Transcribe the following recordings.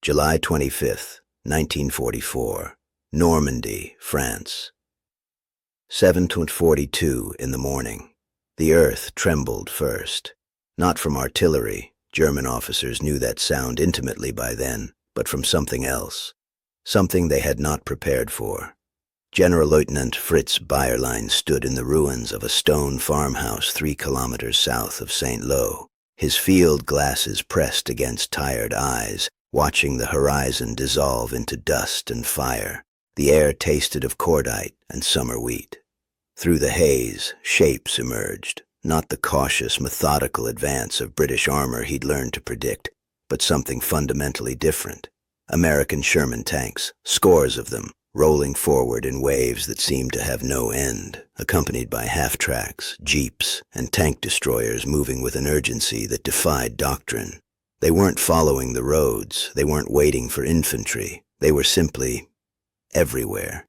July 25th, 1944, Normandy, France. 7:42 in the morning. The earth trembled first. Not from artillery, German officers knew that sound intimately by then, but from something else. Something they had not prepared for. General Lieutenant Fritz Bayerlein stood in the ruins of a stone farmhouse 3 kilometers south of St. Lo, his field glasses pressed against tired eyes, watching the horizon dissolve into dust and fire. The air tasted of cordite and summer wheat. Through the haze, shapes emerged, not the cautious, methodical advance of British armor he'd learned to predict, but something fundamentally different. American Sherman tanks, scores of them, rolling forward in waves that seemed to have no end, accompanied by half-tracks, jeeps, and tank destroyers moving with an urgency that defied doctrine. They weren't following the roads, they weren't waiting for infantry, they were simply everywhere.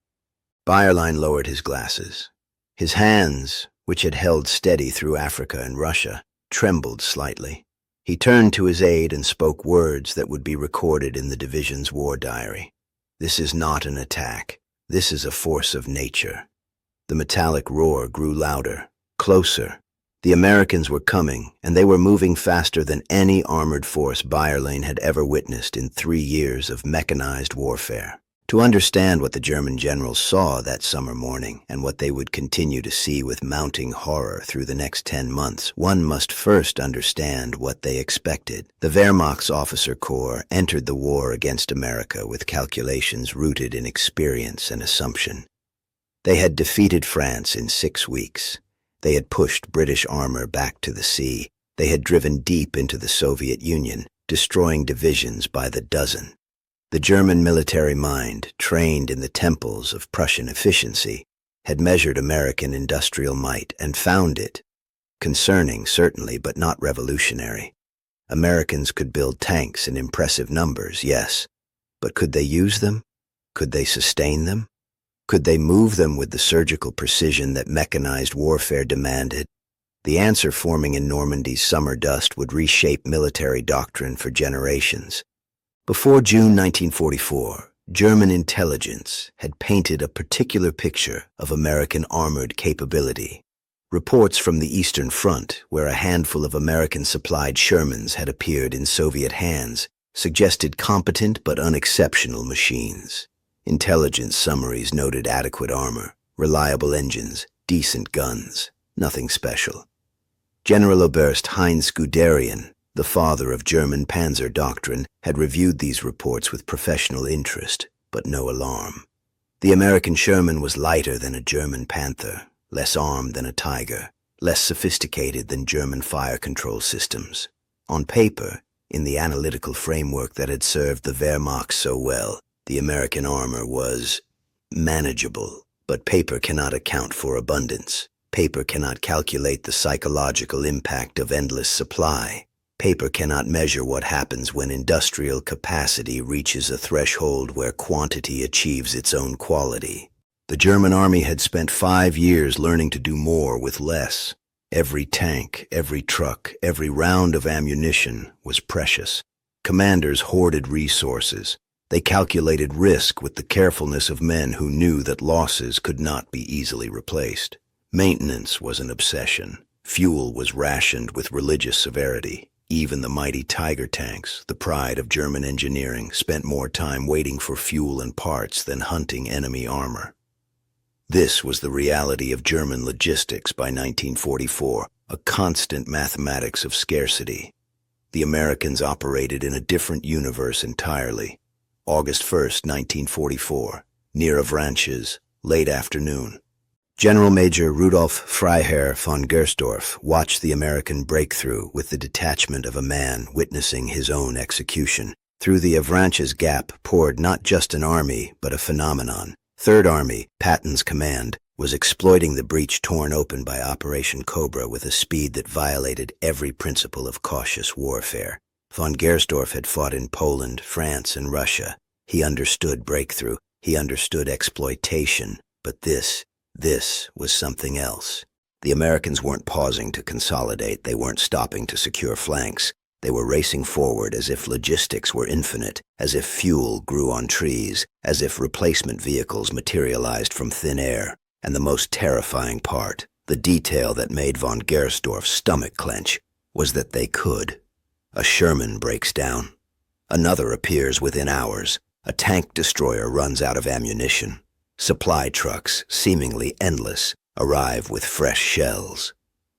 Bayerlein lowered his glasses. His hands, which had held steady through Africa and Russia, trembled slightly. He turned to his aide and spoke words that would be recorded in the division's war diary. "This is not an attack. This is a force of nature." The metallic roar grew louder, closer. The Americans were coming, and they were moving faster than any armored force Bayerlein had ever witnessed in 3 years of mechanized warfare. To understand what the German generals saw that summer morning, and what they would continue to see with mounting horror through the next 10 months, one must first understand what they expected. The Wehrmacht's officer corps entered the war against America with calculations rooted in experience and assumption. They had defeated France in 6 weeks. They had pushed British armor back to the sea. They had driven deep into the Soviet Union, destroying divisions by the dozen. The German military mind, trained in the temples of Prussian efficiency, had measured American industrial might and found it concerning, certainly, but not revolutionary. Americans could build tanks in impressive numbers, yes, but could they use them? Could they sustain them? Could they move them with the surgical precision that mechanized warfare demanded? The answer forming in Normandy's summer dust would reshape military doctrine for generations. Before June 1944, German intelligence had painted a particular picture of American armored capability. Reports from the Eastern Front, where a handful of American-supplied Shermans had appeared in Soviet hands, suggested competent but unexceptional machines. Intelligence summaries noted adequate armor, reliable engines, decent guns, nothing special. General Oberst Heinz Guderian, the father of German panzer doctrine, had reviewed these reports with professional interest, but no alarm. The American Sherman was lighter than a German Panther, less armed than a Tiger, less sophisticated than German fire control systems. On paper, in the analytical framework that had served the Wehrmacht so well, the American armor was manageable, but paper cannot account for abundance. Paper cannot calculate the psychological impact of endless supply. Paper cannot measure what happens when industrial capacity reaches a threshold where quantity achieves its own quality. The German army had spent 5 years learning to do more with less. Every tank, every truck, every round of ammunition was precious. Commanders hoarded resources. They calculated risk with the carefulness of men who knew that losses could not be easily replaced. Maintenance was an obsession. Fuel was rationed with religious severity. Even the mighty Tiger tanks, the pride of German engineering, spent more time waiting for fuel and parts than hunting enemy armor. This was the reality of German logistics by 1944, a constant mathematics of scarcity. The Americans operated in a different universe entirely. August 1st, 1944, near Avranches, late afternoon. General Major Rudolf Freiherr von Gersdorf watched the American breakthrough with the detachment of a man witnessing his own execution. Through the Avranches gap poured not just an army, but a phenomenon. Third Army, Patton's command, was exploiting the breach torn open by Operation Cobra with a speed that violated every principle of cautious warfare. Von Gersdorf had fought in Poland, France, and Russia. He understood breakthrough. He understood exploitation. But this was something else. The Americans weren't pausing to consolidate. They weren't stopping to secure flanks. They were racing forward as if logistics were infinite, as if fuel grew on trees, as if replacement vehicles materialized from thin air. And the most terrifying part, the detail that made von Gersdorf's stomach clench, was that they could. A Sherman breaks down. Another appears within hours. A tank destroyer runs out of ammunition. Supply trucks, seemingly endless, arrive with fresh shells.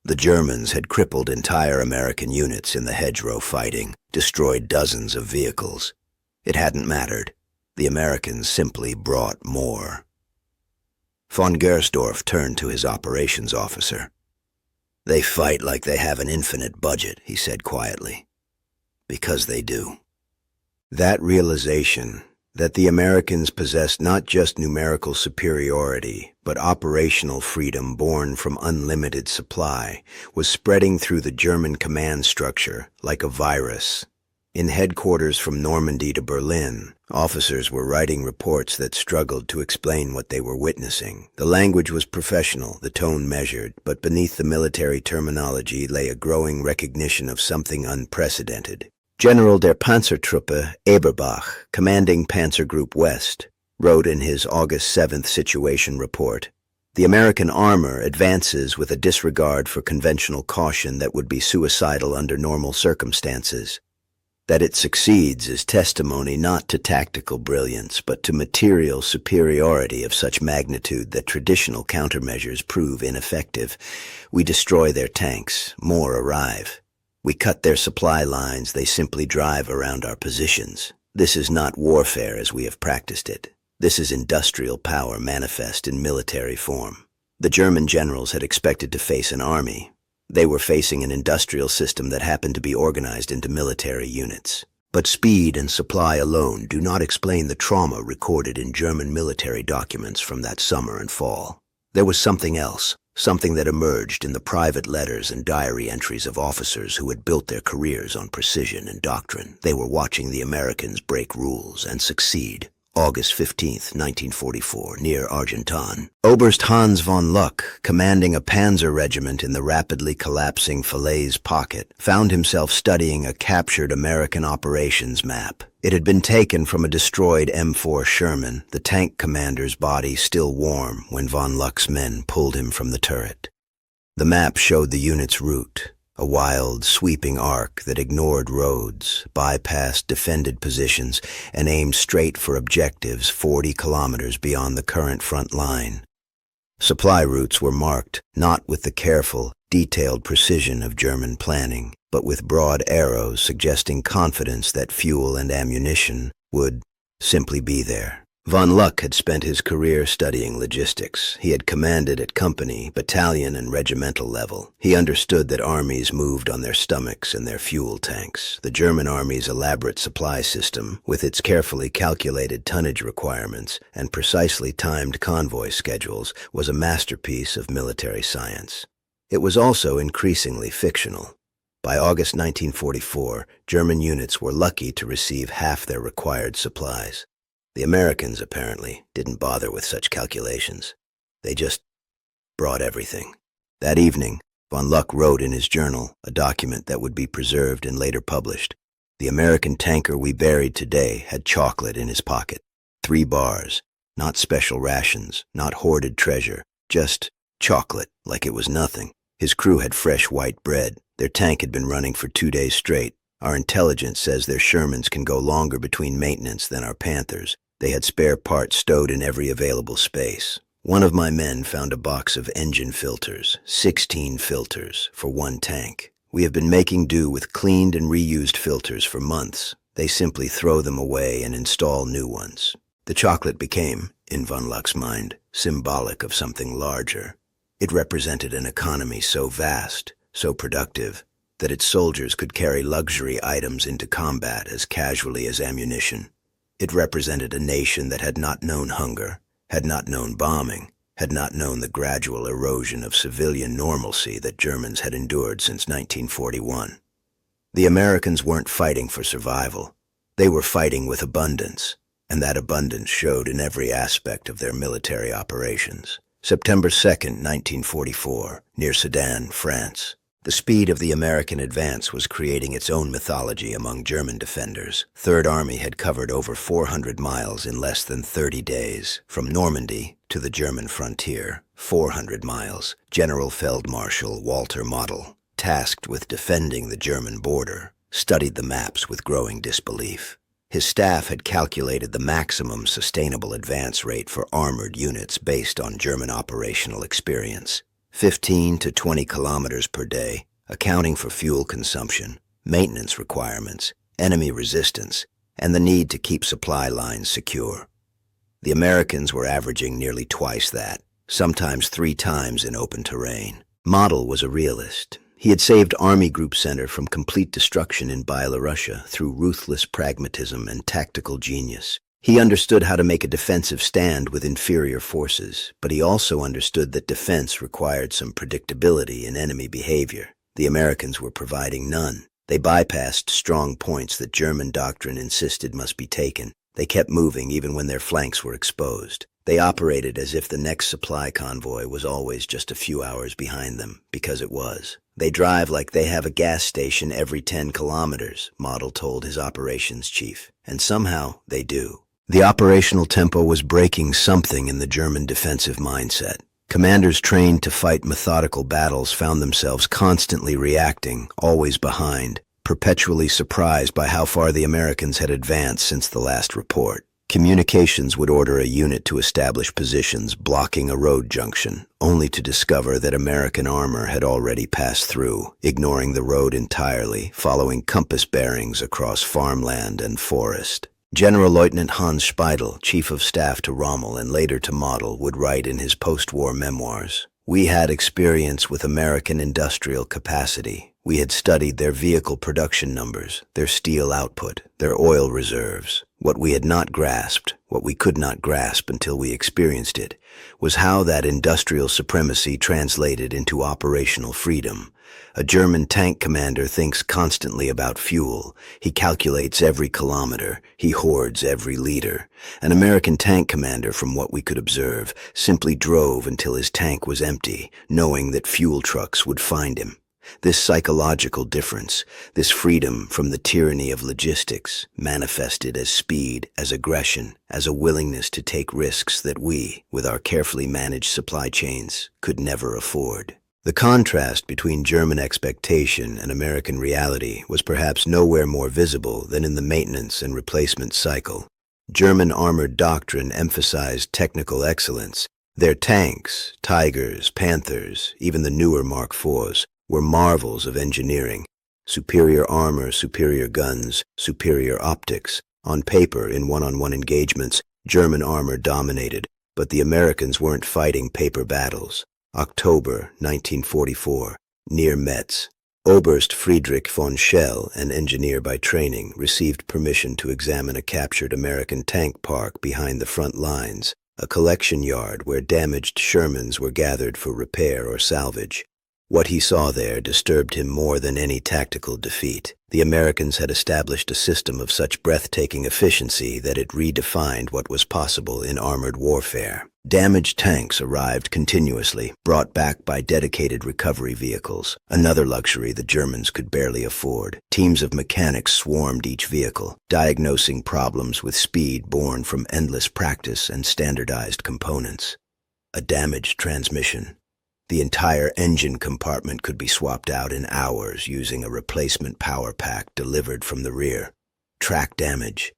The Germans had crippled entire American units in the hedgerow fighting, destroyed dozens of vehicles. It hadn't mattered. The Americans simply brought more. Von Gersdorf turned to his operations officer. "They fight like they have an infinite budget," he said quietly. "Because they do." That realization, that the Americans possessed not just numerical superiority, but operational freedom born from unlimited supply, was spreading through the German command structure like a virus. In headquarters from Normandy to Berlin, officers were writing reports that struggled to explain what they were witnessing. The language was professional, the tone measured, but beneath the military terminology lay a growing recognition of something unprecedented. General der Panzertruppe Eberbach, commanding Panzer Group West, wrote in his August 7th situation report, "The American armor advances with a disregard for conventional caution that would be suicidal under normal circumstances. That it succeeds is testimony not to tactical brilliance, but to material superiority of such magnitude that traditional countermeasures prove ineffective. We destroy their tanks, more arrive. We cut their supply lines, they simply drive around our positions. This is not warfare as we have practiced it. This is industrial power manifest in military form." The German generals had expected to face an army. They were facing an industrial system that happened to be organized into military units. But speed and supply alone do not explain the trauma recorded in German military documents from that summer and fall. There was something else. Something that emerged in the private letters and diary entries of officers who had built their careers on precision and doctrine. They were watching the Americans break rules and succeed. August 15th, 1944, near Argentan. Oberst Hans von Luck, commanding a panzer regiment in the rapidly collapsing Falaise pocket, found himself studying a captured American operations map. It had been taken from a destroyed M4 Sherman, the tank commander's body still warm when von Luck's men pulled him from the turret. The map showed the unit's route, a wild, sweeping arc that ignored roads, bypassed defended positions, and aimed straight for objectives 40 kilometers beyond the current front line. Supply routes were marked not with the careful, detailed precision of German planning, but with broad arrows suggesting confidence that fuel and ammunition would simply be there. Von Luck had spent his career studying logistics. He had commanded at company, battalion, and regimental level. He understood that armies moved on their stomachs and their fuel tanks. The German army's elaborate supply system, with its carefully calculated tonnage requirements and precisely timed convoy schedules, was a masterpiece of military science. It was also increasingly fictional. By August 1944, German units were lucky to receive half their required supplies. The Americans, apparently, didn't bother with such calculations. They just brought everything. That evening, von Luck wrote in his journal, a document that would be preserved and later published. "The American tanker we buried today had chocolate in his pocket. 3 bars, not special rations, not hoarded treasure, just chocolate like it was nothing. His crew had fresh white bread. Their tank had been running for 2 days straight. Our intelligence says their Shermans can go longer between maintenance than our Panthers. They had spare parts stowed in every available space. One of my men found a box of engine filters, 16 filters, for 1 tank. We have been making do with cleaned and reused filters for months. They simply throw them away and install new ones." The chocolate became, in von Luck's mind, symbolic of something larger. It represented an economy so vast, so productive, that its soldiers could carry luxury items into combat as casually as ammunition. It represented a nation that had not known hunger, had not known bombing, had not known the gradual erosion of civilian normalcy that Germans had endured since 1941. The Americans weren't fighting for survival. They were fighting with abundance, and that abundance showed in every aspect of their military operations. September 2nd, 1944, near Sedan, France. The speed of the American advance was creating its own mythology among German defenders. Third Army had covered over 400 miles in less than 30 days, from Normandy to the German frontier. 400 miles. General Feldmarschall Walter Model, tasked with defending the German border, studied the maps with growing disbelief. His staff had calculated the maximum sustainable advance rate for armored units based on German operational experience. 15 to 20 kilometers per day, accounting for fuel consumption, maintenance requirements, enemy resistance, and the need to keep supply lines secure. The Americans were averaging nearly twice that, sometimes 3 times in open terrain. Model was a realist. He had saved Army Group Center from complete destruction in Byelorussia through ruthless pragmatism and tactical genius. He understood how to make a defensive stand with inferior forces, but he also understood that defense required some predictability in enemy behavior. The Americans were providing none. They bypassed strong points that German doctrine insisted must be taken. They kept moving even when their flanks were exposed. They operated as if the next supply convoy was always just a few hours behind them, because it was. They drive like they have a gas station every 10 kilometers, Model told his operations chief, and somehow they do. The operational tempo was breaking something in the German defensive mindset. Commanders trained to fight methodical battles found themselves constantly reacting, always behind, perpetually surprised by how far the Americans had advanced since the last report. Communications would order a unit to establish positions blocking a road junction, only to discover that American armor had already passed through, ignoring the road entirely, following compass bearings across farmland and forest. General Lieutenant Hans Speidel, Chief of Staff to Rommel and later to Model, would write in his post-war memoirs, "We had experience with American industrial capacity. We had studied their vehicle production numbers, their steel output, their oil reserves. What we had not grasped, what we could not grasp until we experienced it, was how that industrial supremacy translated into operational freedom. A German tank commander thinks constantly about fuel. He calculates every kilometer. He hoards every liter. An American tank commander, from what we could observe, simply drove until his tank was empty, knowing that fuel trucks would find him. This psychological difference, this freedom from the tyranny of logistics, manifested as speed, as aggression, as a willingness to take risks that we, with our carefully managed supply chains, could never afford." The contrast between German expectation and American reality was perhaps nowhere more visible than in the maintenance and replacement cycle. German armored doctrine emphasized technical excellence. Their tanks, Tigers, Panthers, even the newer Mark IVs, were marvels of engineering. Superior armor, superior guns, superior optics. On paper, in one-on-one engagements, German armor dominated, but the Americans weren't fighting paper battles. October 1944, near Metz. Oberst Friedrich von Schell, an engineer by training, received permission to examine a captured American tank park behind the front lines, a collection yard where damaged Shermans were gathered for repair or salvage. What he saw there disturbed him more than any tactical defeat. The Americans had established a system of such breathtaking efficiency that it redefined what was possible in armored warfare. Damaged tanks arrived continuously, brought back by dedicated recovery vehicles, another luxury the Germans could barely afford. Teams of mechanics swarmed each vehicle, diagnosing problems with speed born from endless practice and standardized components. A damaged transmission. The entire engine compartment could be swapped out in hours using a replacement power pack delivered from the rear. Track damage.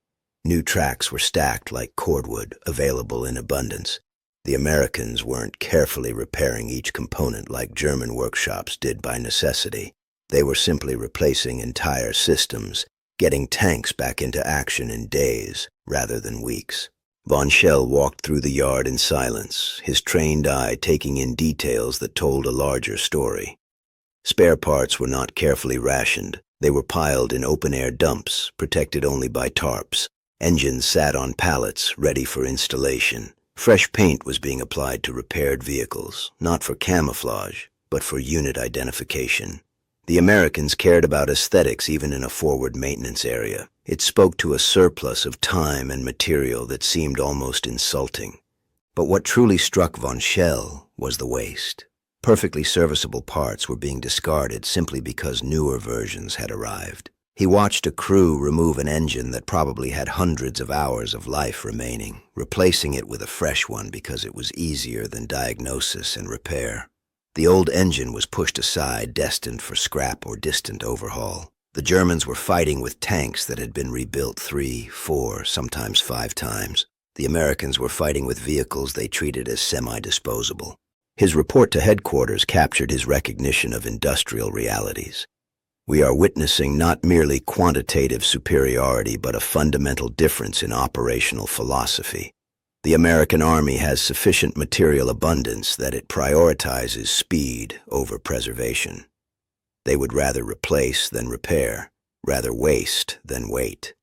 New tracks were stacked like cordwood, available in abundance. The Americans weren't carefully repairing each component like German workshops did by necessity. They were simply replacing entire systems, getting tanks back into action in days rather than weeks. Von Schell walked through the yard in silence, his trained eye taking in details that told a larger story. Spare parts were not carefully rationed. They were piled in open-air dumps, protected only by tarps. Engines sat on pallets, ready for installation. Fresh paint was being applied to repaired vehicles, not for camouflage, but for unit identification. The Americans cared about aesthetics even in a forward maintenance area. It spoke to a surplus of time and material that seemed almost insulting. But what truly struck von Schell was the waste. Perfectly serviceable parts were being discarded simply because newer versions had arrived. He watched a crew remove an engine that probably had hundreds of hours of life remaining, replacing it with a fresh one because it was easier than diagnosis and repair. The old engine was pushed aside, destined for scrap or distant overhaul. The Germans were fighting with tanks that had been rebuilt 3, 4, sometimes 5 times. The Americans were fighting with vehicles they treated as semi-disposable. His report to headquarters captured his recognition of industrial realities. We are witnessing not merely quantitative superiority, but a fundamental difference in operational philosophy. The American Army has sufficient material abundance that it prioritizes speed over preservation. They would rather replace than repair, rather waste than wait.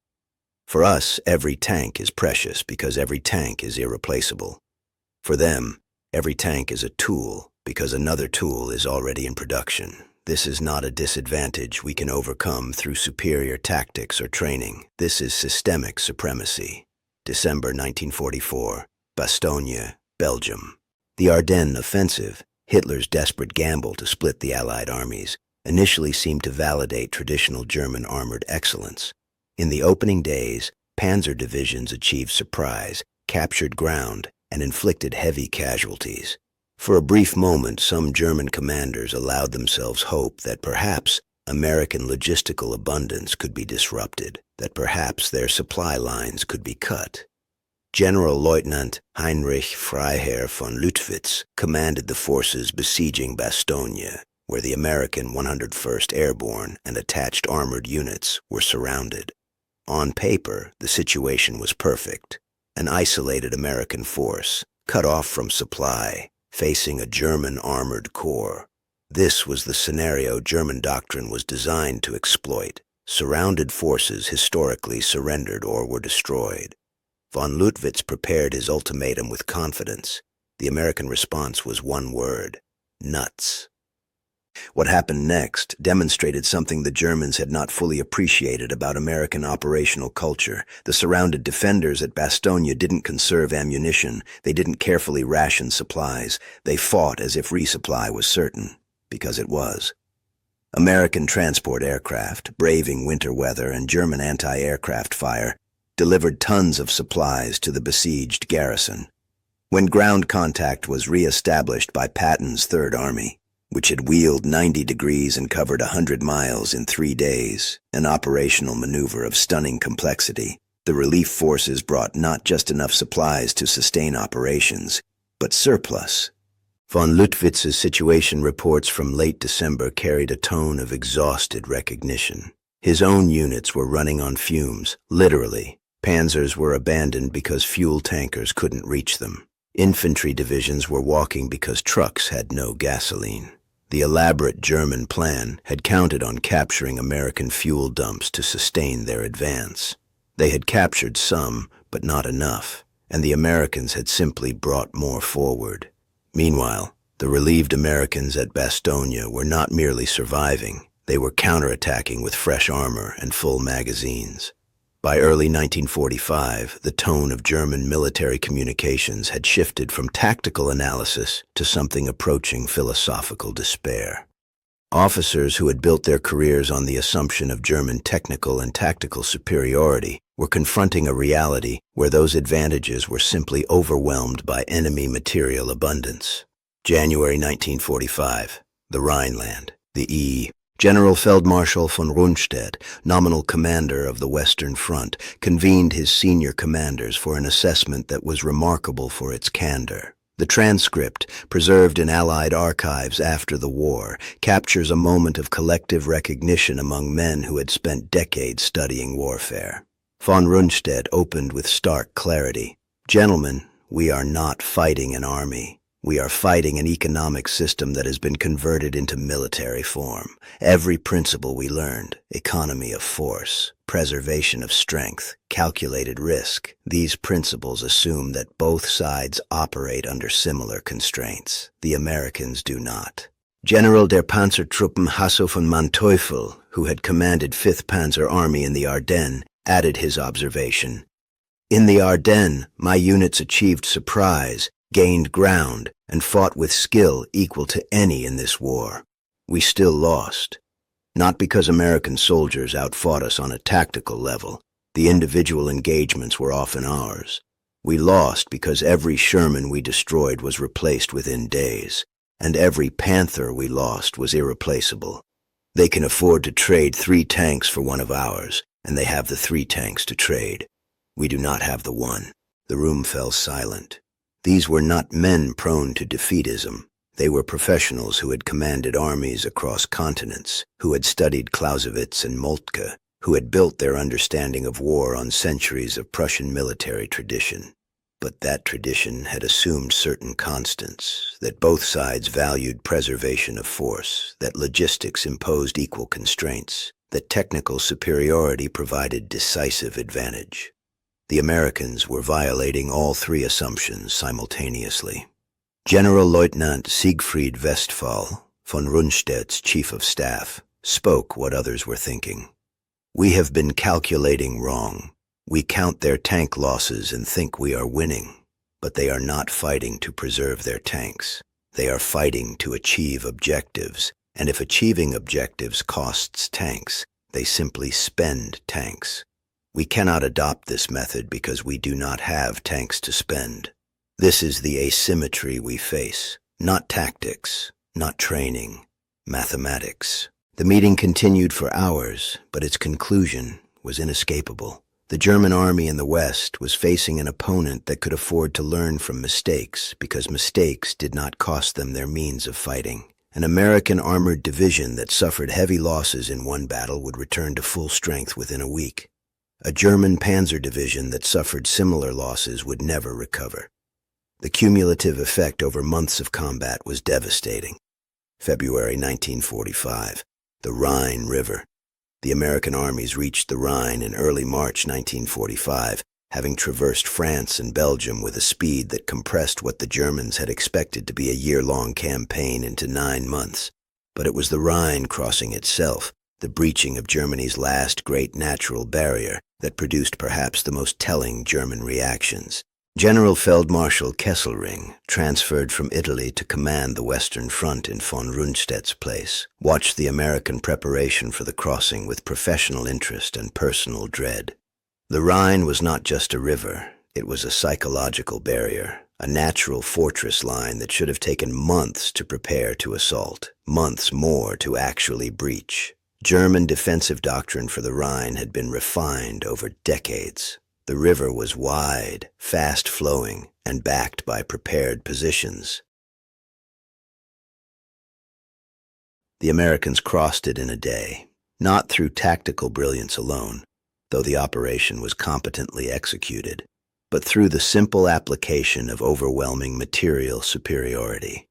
For us, every tank is precious because every tank is irreplaceable. For them, every tank is a tool because another tool is already in production. This is not a disadvantage we can overcome through superior tactics or training. This is systemic supremacy. December 1944, Bastogne, Belgium. The Ardennes offensive, Hitler's desperate gamble to split the Allied armies, initially seemed to validate traditional German armored excellence. In the opening days, panzer divisions achieved surprise, captured ground, and inflicted heavy casualties. For a brief moment, some German commanders allowed themselves hope that perhaps American logistical abundance could be disrupted, that perhaps their supply lines could be cut. General Lieutenant Heinrich Freiherr von Lüttwitz commanded the forces besieging Bastogne, where the American 101st Airborne and attached armored units were surrounded. On paper, the situation was perfect. An isolated American force, cut off from supply, facing a German armored corps. This was the scenario German doctrine was designed to exploit. Surrounded forces historically surrendered or were destroyed. Von Lüttwitz prepared his ultimatum with confidence. The American response was one word: nuts. What happened next demonstrated something the Germans had not fully appreciated about American operational culture. The surrounded defenders at Bastogne didn't conserve ammunition. They didn't carefully ration supplies. They fought as if resupply was certain, because it was. American transport aircraft, braving winter weather and German anti-aircraft fire, delivered tons of supplies to the besieged garrison. When ground contact was re-established by Patton's Third Army, which had wheeled 90 degrees and covered 100 miles in 3 days, an operational maneuver of stunning complexity, the relief forces brought not just enough supplies to sustain operations, but surplus. Von Lüttwitz's situation reports from late December carried a tone of exhausted recognition. His own units were running on fumes, literally. Panzers were abandoned because fuel tankers couldn't reach them. Infantry divisions were walking because trucks had no gasoline. The elaborate German plan had counted on capturing American fuel dumps to sustain their advance. They had captured some, but not enough, and the Americans had simply brought more forward. Meanwhile, the relieved Americans at Bastogne were not merely surviving, they were counterattacking with fresh armor and full magazines. By early 1945, the tone of German military communications had shifted from tactical analysis to something approaching philosophical despair. Officers who had built their careers on the assumption of German technical and tactical superiority were confronting a reality where those advantages were simply overwhelmed by enemy material abundance. January 1945, the Rhineland, the General Feldmarschall von Rundstedt, nominal commander of the Western Front, convened his senior commanders for an assessment that was remarkable for its candor. The transcript, preserved in Allied archives after the war, captures a moment of collective recognition among men who had spent decades studying warfare. Von Rundstedt opened with stark clarity. "Gentlemen, we are not fighting an army. We are fighting an economic system that has been converted into military form. Every principle we learned, economy of force, preservation of strength, calculated risk, these principles assume that both sides operate under similar constraints. The Americans do not." General der Panzertruppen Hasso von Manteuffel, who had commanded 5th Panzer Army in the Ardennes, added his observation. "In the Ardennes, my units achieved surprise, gained ground, and fought with skill equal to any in this war. We still lost. Not because American soldiers outfought us on a tactical level. The individual engagements were often ours. We lost because every Sherman we destroyed was replaced within days, and every Panther we lost was irreplaceable. They can afford to trade 3 tanks for one of ours, and they have the 3 tanks to trade. We do not have the one. The room fell silent. These were not men prone to defeatism. They were professionals who had commanded armies across continents, who had studied Clausewitz and Moltke, who had built their understanding of war on centuries of Prussian military tradition. But that tradition had assumed certain constants, that both sides valued preservation of force, that logistics imposed equal constraints, that technical superiority provided decisive advantage. The Americans were violating all 3 assumptions simultaneously. General-Lieutenant Siegfried Westphal, von Rundstedt's chief of staff, spoke what others were thinking. "We have been calculating wrong. We count their tank losses and think we are winning, but they are not fighting to preserve their tanks. They are fighting to achieve objectives, and if achieving objectives costs tanks, they simply spend tanks. We cannot adopt this method because we do not have tanks to spend. This is the asymmetry we face, not tactics, not training, mathematics." The meeting continued for hours, but its conclusion was inescapable. The German army in the West was facing an opponent that could afford to learn from mistakes because mistakes did not cost them their means of fighting. An American armored division that suffered heavy losses in one battle would return to full strength within a week. A German panzer division that suffered similar losses would never recover. The cumulative effect over months of combat was devastating. February 1945. The Rhine River. The American armies reached the Rhine in early March 1945, having traversed France and Belgium with a speed that compressed what the Germans had expected to be a year-long campaign into 9 months. But it was the Rhine crossing itself, the breaching of Germany's last great natural barrier, that produced perhaps the most telling German reactions. General Feldmarschall Kesselring, transferred from Italy to command the Western Front in von Rundstedt's place, watched the American preparation for the crossing with professional interest and personal dread. The Rhine was not just a river, it was a psychological barrier, a natural fortress line that should have taken months to prepare to assault, months more to actually breach. German defensive doctrine for the Rhine had been refined over decades. The river was wide, fast-flowing, and backed by prepared positions. The Americans crossed it in a day, not through tactical brilliance alone, though the operation was competently executed, but through the simple application of overwhelming material superiority.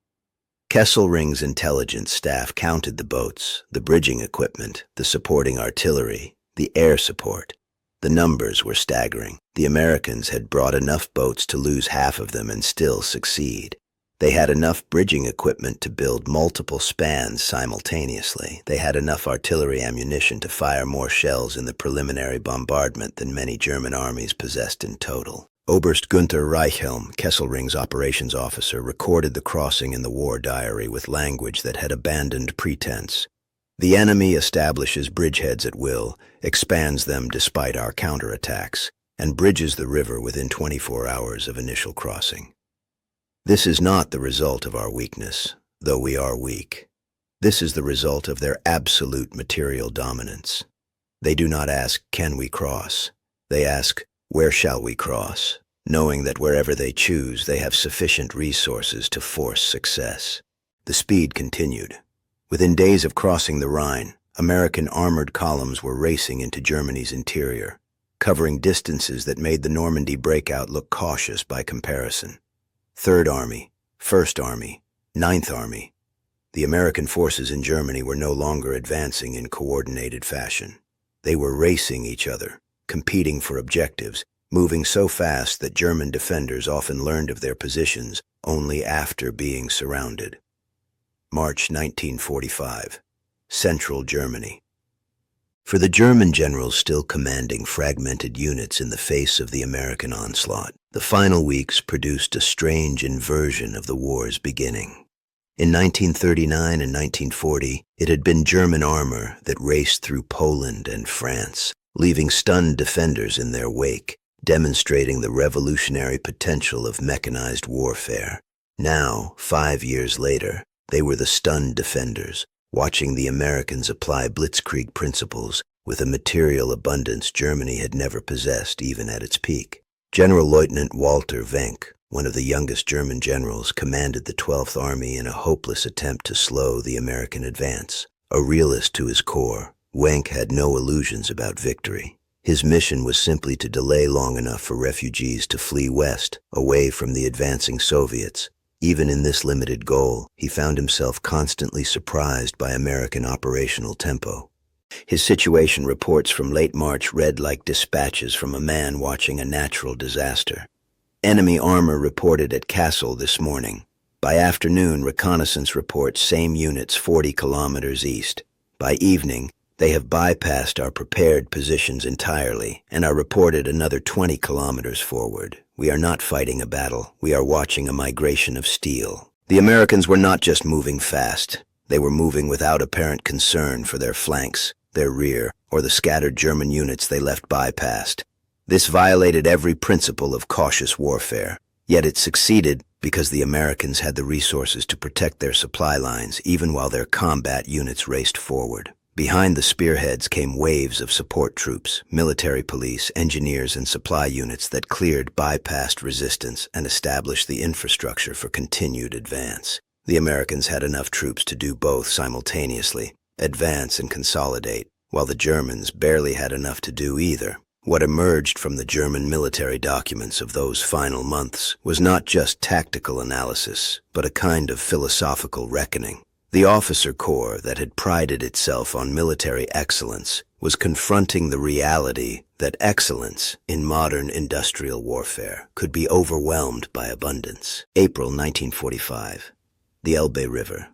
Kesselring's intelligence staff counted the boats, the bridging equipment, the supporting artillery, the air support. The numbers were staggering. The Americans had brought enough boats to lose half of them and still succeed. They had enough bridging equipment to build multiple spans simultaneously. They had enough artillery ammunition to fire more shells in the preliminary bombardment than many German armies possessed in total. Oberst Gunther Reichhelm, Kesselring's operations officer, recorded the crossing in the war diary with language that had abandoned pretense. "The enemy establishes bridgeheads at will, expands them despite our counterattacks, and bridges the river within 24 hours of initial crossing. This is not the result of our weakness, though we are weak. This is the result of their absolute material dominance. They do not ask, can we cross? They ask, where shall we cross? Knowing that wherever they choose, they have sufficient resources to force success." The speed continued. Within days of crossing the Rhine, American armored columns were racing into Germany's interior, covering distances that made the Normandy breakout look cautious by comparison. Third Army, First Army, Ninth Army. The American forces in Germany were no longer advancing in coordinated fashion. They were racing each other, competing for objectives, moving so fast that German defenders often learned of their positions only after being surrounded. March 1945, Central Germany. For the German generals still commanding fragmented units in the face of the American onslaught, the final weeks produced a strange inversion of the war's beginning. In 1939 and 1940, it had been German armor that raced through Poland and France, leaving stunned defenders in their wake, demonstrating the revolutionary potential of mechanized warfare. Now, 5 years later, they were the stunned defenders, watching the Americans apply blitzkrieg principles with a material abundance Germany had never possessed even at its peak. General Lieutenant Walter Wenck, one of the youngest German generals, commanded the 12th Army in a hopeless attempt to slow the American advance. A realist to his core, Wenck had no illusions about victory. His mission was simply to delay long enough for refugees to flee west, away from the advancing Soviets. Even in this limited goal, he found himself constantly surprised by American operational tempo. His situation reports from late March read like dispatches from a man watching a natural disaster. Enemy armor reported at Kassel this morning. By afternoon, reconnaissance reports same units 40 kilometers east. By evening, they have bypassed our prepared positions entirely and are reported another 20 kilometers forward. We are not fighting a battle. We are watching a migration of steel. The Americans were not just moving fast. They were moving without apparent concern for their flanks, their rear, or the scattered German units they left bypassed. This violated every principle of cautious warfare. Yet it succeeded because the Americans had the resources to protect their supply lines even while their combat units raced forward. Behind the spearheads came waves of support troops, military police, engineers, and supply units that cleared bypassed resistance and established the infrastructure for continued advance. The Americans had enough troops to do both simultaneously, advance and consolidate, while the Germans barely had enough to do either. What emerged from the German military documents of those final months was not just tactical analysis, but a kind of philosophical reckoning. The officer corps that had prided itself on military excellence was confronting the reality that excellence in modern industrial warfare could be overwhelmed by abundance. April 1945. The Elbe River.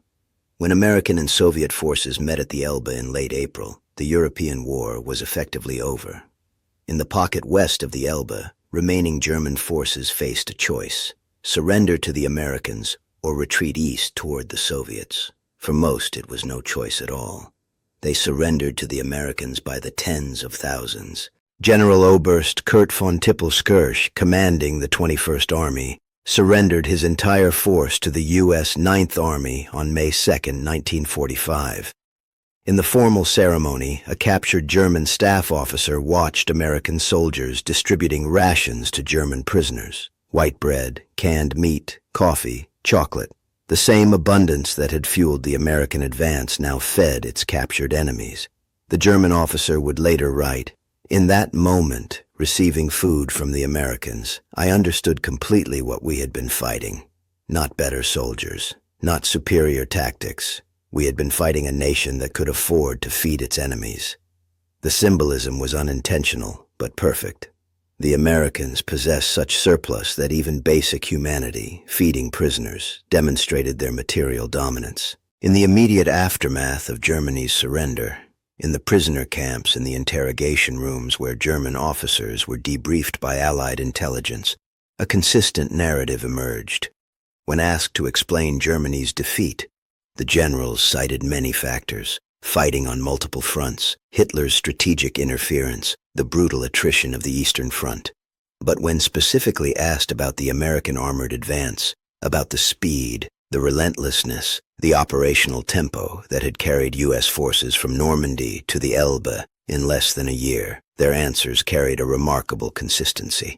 When American and Soviet forces met at the Elbe in late April, the European war was effectively over. In the pocket west of the Elbe, remaining German forces faced a choice: surrender to the Americans or retreat east toward the Soviets. For most, it was no choice at all. They surrendered to the Americans by the tens of thousands. General Oberst Kurt von Tippel-Skirch, commanding the 21st Army, surrendered his entire force to the U.S. 9th Army on May 2, 1945. In the formal ceremony, a captured German staff officer watched American soldiers distributing rations to German prisoners: white bread, canned meat, coffee, chocolate. The same abundance that had fueled the American advance now fed its captured enemies. The German officer would later write, "In that moment, receiving food from the Americans, I understood completely what we had been fighting. Not better soldiers, not superior tactics. We had been fighting a nation that could afford to feed its enemies." The symbolism was unintentional, but perfect. The Americans possessed such surplus that even basic humanity, feeding prisoners, demonstrated their material dominance. In the immediate aftermath of Germany's surrender, in the prisoner camps and the interrogation rooms where German officers were debriefed by Allied intelligence, a consistent narrative emerged. When asked to explain Germany's defeat, the generals cited many factors: fighting on multiple fronts, Hitler's strategic interference, the brutal attrition of the Eastern Front. But when specifically asked about the American armored advance, about the speed, the relentlessness, the operational tempo that had carried U.S. forces from Normandy to the Elbe in less than a year, their answers carried a remarkable consistency.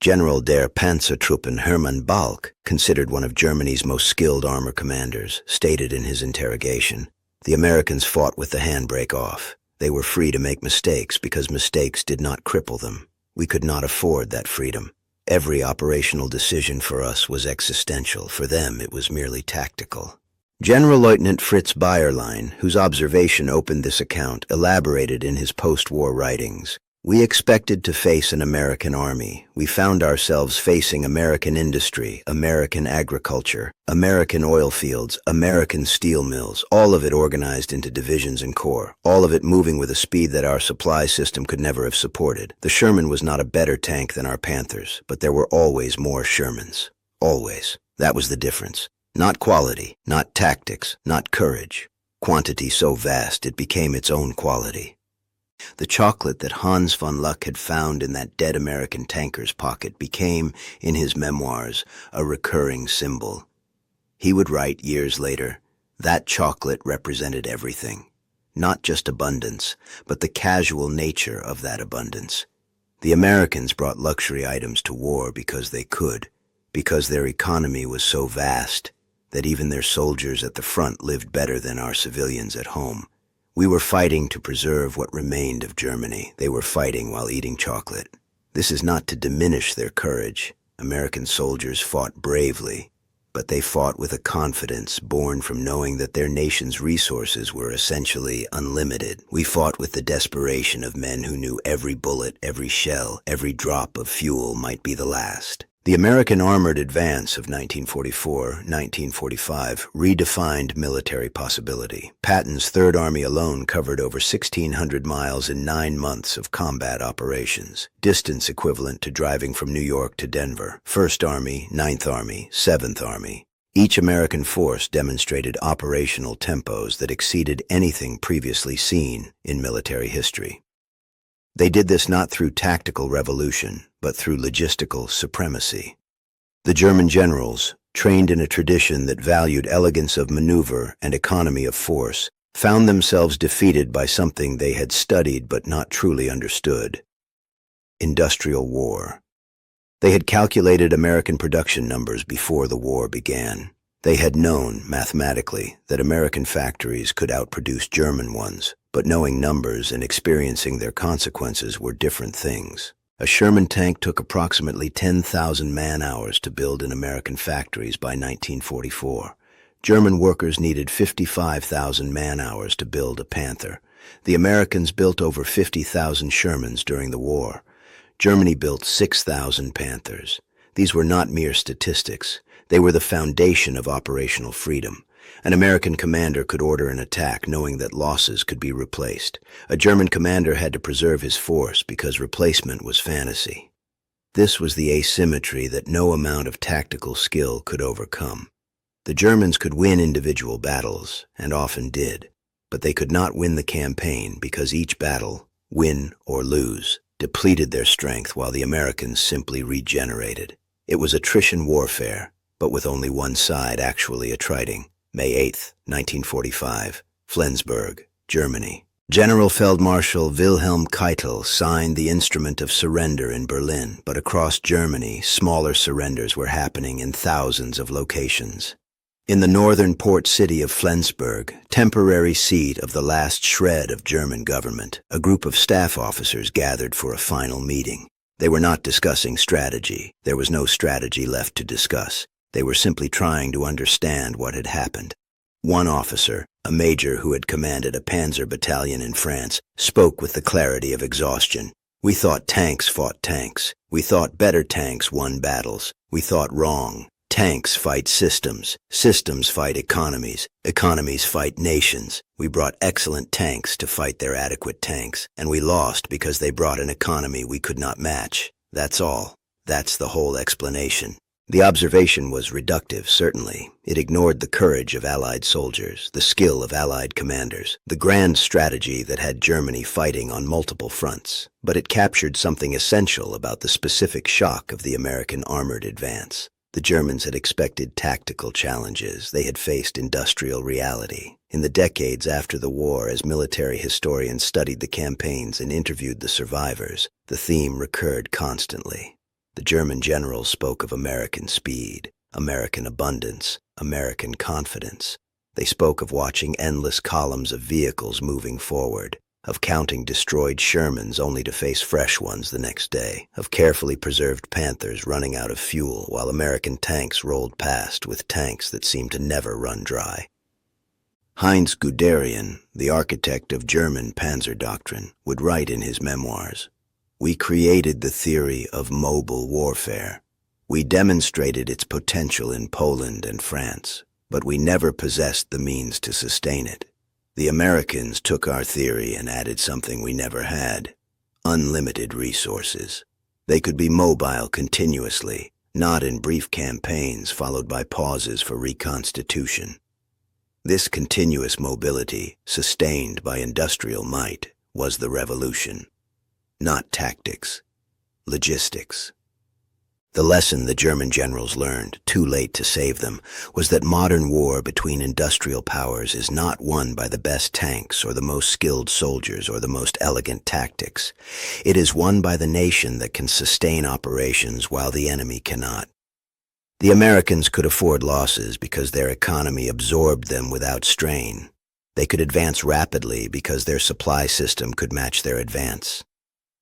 General der Panzertruppen Hermann Balck, considered one of Germany's most skilled armor commanders, stated in his interrogation, "The Americans fought with the handbrake off. They were free to make mistakes because mistakes did not cripple them. We could not afford that freedom. Every operational decision for us was existential. For them, it was merely tactical." General Lieutenant Fritz Bayerlein, whose observation opened this account, elaborated in his post-war writings, We expected to face an American army. We found ourselves facing American industry, American agriculture, American oil fields, American steel mills, all of it organized into divisions and corps, all of it moving with a speed that our supply system could never have supported. The Sherman was not a better tank than our Panthers, but there were always more Shermans. Always. That was the difference. Not quality, not tactics, not courage. Quantity so vast it became its own quality. The chocolate that Hans von Luck had found in that dead American tanker's pocket became, in his memoirs, a recurring symbol. He would write years later, that chocolate represented everything. Not just abundance, but the casual nature of that abundance. The Americans brought luxury items to war because they could, because their economy was so vast that even their soldiers at the front lived better than our civilians at home. We were fighting to preserve what remained of Germany. They were fighting while eating chocolate. This is not to diminish their courage. American soldiers fought bravely, but they fought with a confidence born from knowing that their nation's resources were essentially unlimited. We fought with the desperation of men who knew every bullet, every shell, every drop of fuel might be the last. The American armored advance of 1944-1945 redefined military possibility. Patton's Third Army alone covered over 1,600 miles in 9 months of combat operations, distance equivalent to driving from New York to Denver. First Army, Ninth Army, Seventh Army. Each American force demonstrated operational tempos that exceeded anything previously seen in military history. They did this not through tactical revolution, but through logistical supremacy. The German generals, trained in a tradition that valued elegance of maneuver and economy of force, found themselves defeated by something they had studied but not truly understood: industrial war. They had calculated American production numbers before the war began. They had known, mathematically, that American factories could outproduce German ones, but knowing numbers and experiencing their consequences were different things. A Sherman tank took approximately 10,000 man-hours to build in American factories by 1944. German workers needed 55,000 man-hours to build a Panther. The Americans built over 50,000 Shermans during the war. Germany built 6,000 Panthers. These were not mere statistics. They were the foundation of operational freedom. An American commander could order an attack knowing that losses could be replaced. A German commander had to preserve his force because replacement was fantasy. This was the asymmetry that no amount of tactical skill could overcome. The Germans could win individual battles, and often did, but they could not win the campaign because each battle, win or lose, depleted their strength while the Americans simply regenerated. It was attrition warfare, but with only one side actually attriting. May 8, 1945, Flensburg, Germany. General Feldmarschall Wilhelm Keitel signed the instrument of surrender in Berlin, but across Germany, smaller surrenders were happening in thousands of locations. In the northern port city of Flensburg, temporary seat of the last shred of German government, a group of staff officers gathered for a final meeting. They were not discussing strategy. There was no strategy left to discuss. They were simply trying to understand what had happened. One officer, a major who had commanded a panzer battalion in France, spoke with the clarity of exhaustion. We thought tanks fought tanks. We thought better tanks won battles. We thought wrong. Tanks fight systems. Systems fight economies. Economies fight nations. We brought excellent tanks to fight their adequate tanks, and we lost because they brought an economy we could not match. That's all. That's the whole explanation. The observation was reductive, certainly. It ignored the courage of Allied soldiers, the skill of Allied commanders, the grand strategy that had Germany fighting on multiple fronts, but it captured something essential about the specific shock of the American armored advance. The Germans had expected tactical challenges. They had faced industrial reality. In the decades after the war, as military historians studied the campaigns and interviewed the survivors, the theme recurred constantly. The German generals spoke of American speed, American abundance, American confidence. They spoke of watching endless columns of vehicles moving forward, of counting destroyed Shermans only to face fresh ones the next day, of carefully preserved Panthers running out of fuel while American tanks rolled past with tanks that seemed to never run dry. Heinz Guderian, the architect of German panzer doctrine, would write in his memoirs, We created the theory of mobile warfare. We demonstrated its potential in Poland and France, but we never possessed the means to sustain it. The Americans took our theory and added something we never had: unlimited resources. They could be mobile continuously, not in brief campaigns followed by pauses for reconstitution. This continuous mobility, sustained by industrial might, was the revolution. Not tactics, logistics. The lesson the German generals learned, too late to save them, was that modern war between industrial powers is not won by the best tanks or the most skilled soldiers or the most elegant tactics. It is won by the nation that can sustain operations while the enemy cannot. The Americans could afford losses because their economy absorbed them without strain. They could advance rapidly because their supply system could match their advance.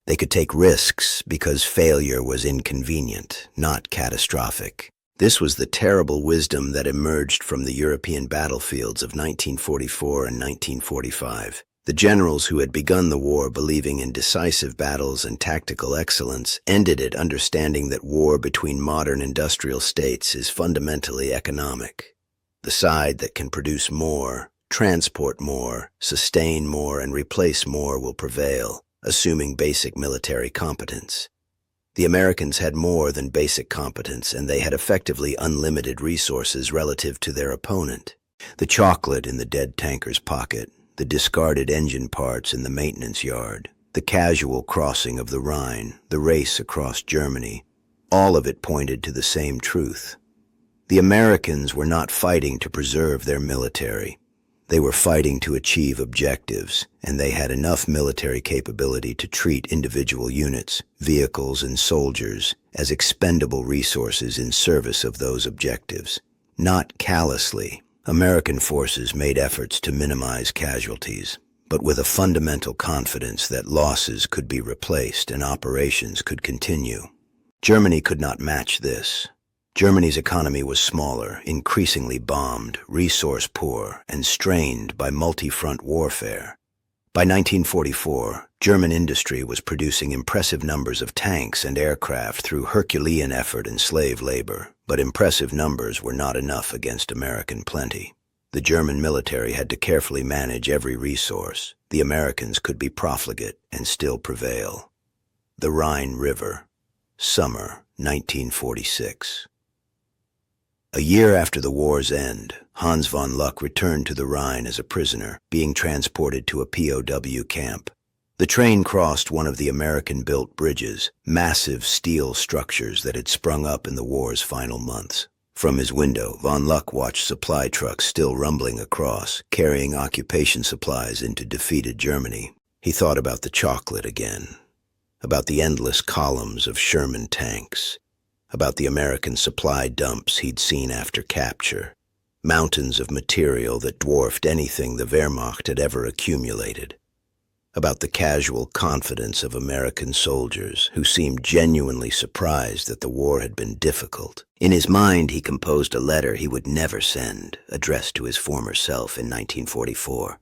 They could take risks because failure was inconvenient, not catastrophic. This was the terrible wisdom that emerged from the European battlefields of 1944 and 1945. The generals who had begun the war believing in decisive battles and tactical excellence ended it understanding that war between modern industrial states is fundamentally economic. The side that can produce more, transport more, sustain more, and replace more will prevail, assuming basic military competence. The Americans had more than basic competence, and they had effectively unlimited resources relative to their opponent. The chocolate in the dead tanker's pocket, the discarded engine parts in the maintenance yard, the casual crossing of the Rhine, the race across Germany, all of it pointed to the same truth. The Americans were not fighting to preserve their military. They were fighting to achieve objectives, and they had enough military capability to treat individual units, vehicles, and soldiers as expendable resources in service of those objectives. Not callously, American forces made efforts to minimize casualties, but with a fundamental confidence that losses could be replaced and operations could continue. Germany could not match this. Germany's economy was smaller, increasingly bombed, resource-poor, and strained by multi-front warfare. By 1944, German industry was producing impressive numbers of tanks and aircraft through Herculean effort and slave labor, but impressive numbers were not enough against American plenty. The German military had to carefully manage every resource. The Americans could be profligate and still prevail. The Rhine River, summer 1946. A year after the war's end, Hans von Luck returned to the Rhine as a prisoner, being transported to a POW camp. The train crossed one of the American-built bridges, massive steel structures that had sprung up in the war's final months. From his window, von Luck watched supply trucks still rumbling across, carrying occupation supplies into defeated Germany. He thought about the chocolate again, about the endless columns of Sherman tanks, about the American supply dumps he'd seen after capture, mountains of material that dwarfed anything the Wehrmacht had ever accumulated, about the casual confidence of American soldiers who seemed genuinely surprised that the war had been difficult. In his mind, he composed a letter he would never send, addressed to his former self in 1944.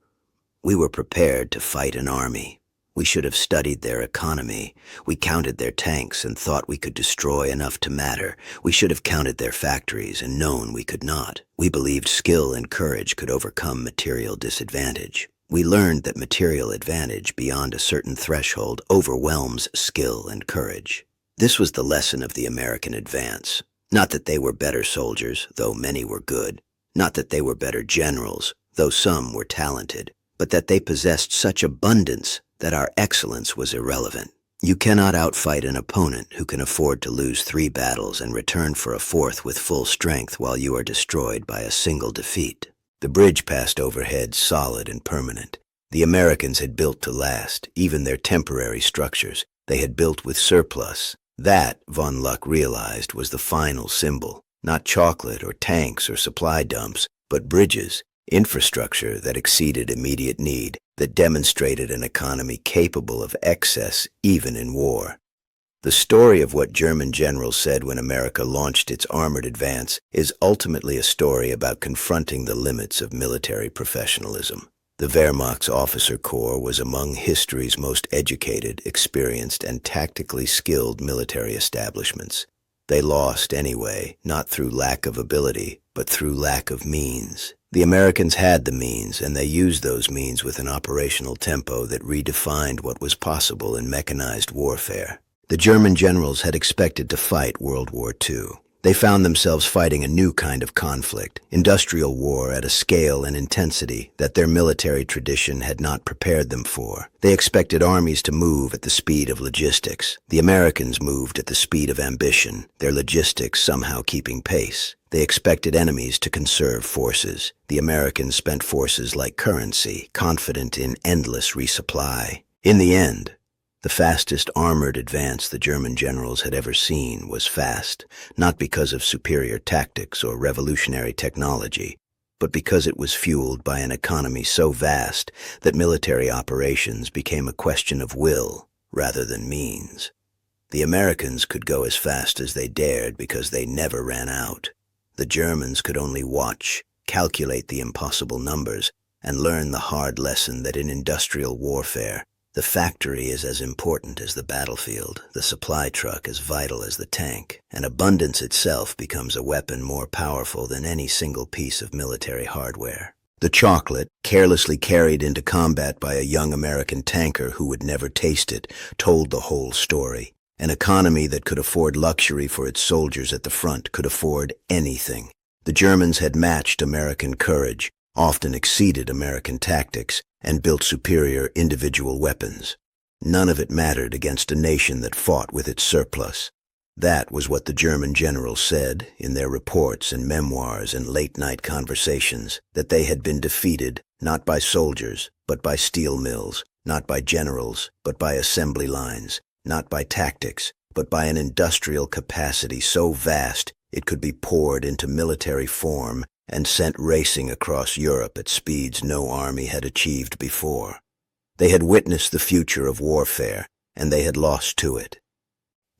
We were prepared to fight an army. We should have studied their economy. We counted their tanks and thought we could destroy enough to matter. We should have counted their factories and known we could not. We believed skill and courage could overcome material disadvantage. We learned that material advantage beyond a certain threshold overwhelms skill and courage. This was the lesson of the American advance. Not that they were better soldiers, though many were good. Not that they were better generals, though some were talented. But that they possessed such abundance that our excellence was irrelevant. You cannot outfight an opponent who can afford to lose 3 battles and return for a 4th with full strength while you are destroyed by a single defeat. The bridge passed overhead, solid and permanent. The Americans had built to last, even their temporary structures. They had built with surplus. That, von Luck realized, was the final symbol. Not chocolate or tanks or supply dumps, but bridges, infrastructure that exceeded immediate need, that demonstrated an economy capable of excess even in war. The story of what German generals said when America launched its armored advance is ultimately a story about confronting the limits of military professionalism. The Wehrmacht's officer corps was among history's most educated, experienced, and tactically skilled military establishments. They lost anyway, not through lack of ability, but through lack of means. The Americans had the means, and they used those means with an operational tempo that redefined what was possible in mechanized warfare. The German generals had expected to fight World War II. They found themselves fighting a new kind of conflict, industrial war at a scale and intensity that their military tradition had not prepared them for. They expected armies to move at the speed of logistics. The Americans moved at the speed of ambition, their logistics somehow keeping pace. They expected enemies to conserve forces. The Americans spent forces like currency, confident in endless resupply. In the end, the fastest armored advance the German generals had ever seen was fast, not because of superior tactics or revolutionary technology, but because it was fueled by an economy so vast that military operations became a question of will rather than means. The Americans could go as fast as they dared because they never ran out. The Germans could only watch, calculate the impossible numbers, and learn the hard lesson that in industrial warfare, the factory is as important as the battlefield, the supply truck as vital as the tank, and abundance itself becomes a weapon more powerful than any single piece of military hardware. The chocolate, carelessly carried into combat by a young American tanker who would never taste it, told the whole story. An economy that could afford luxury for its soldiers at the front could afford anything. The Germans had matched American courage, often exceeded American tactics, and built superior individual weapons. None of it mattered against a nation that fought with its surplus. That was what the German generals said in their reports and memoirs and late-night conversations, that they had been defeated not by soldiers, but by steel mills, not by generals, but by assembly lines, not by tactics, but by an industrial capacity so vast it could be poured into military form and sent racing across Europe at speeds no army had achieved before. They had witnessed the future of warfare, and they had lost to it.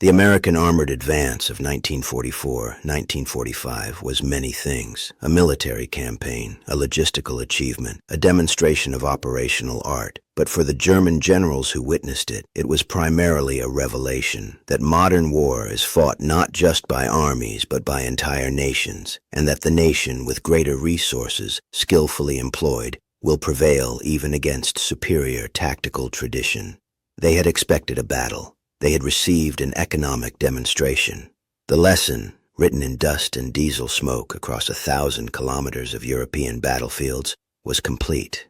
The American armored advance of 1944-1945 was many things: a military campaign, a logistical achievement, a demonstration of operational art. But for the German generals who witnessed it, it was primarily a revelation that modern war is fought not just by armies but by entire nations, and that the nation with greater resources, skillfully employed, will prevail even against superior tactical tradition. They had expected a battle. They had received an economic demonstration. The lesson, written in dust and diesel smoke across 1,000 kilometers of European battlefields, was complete.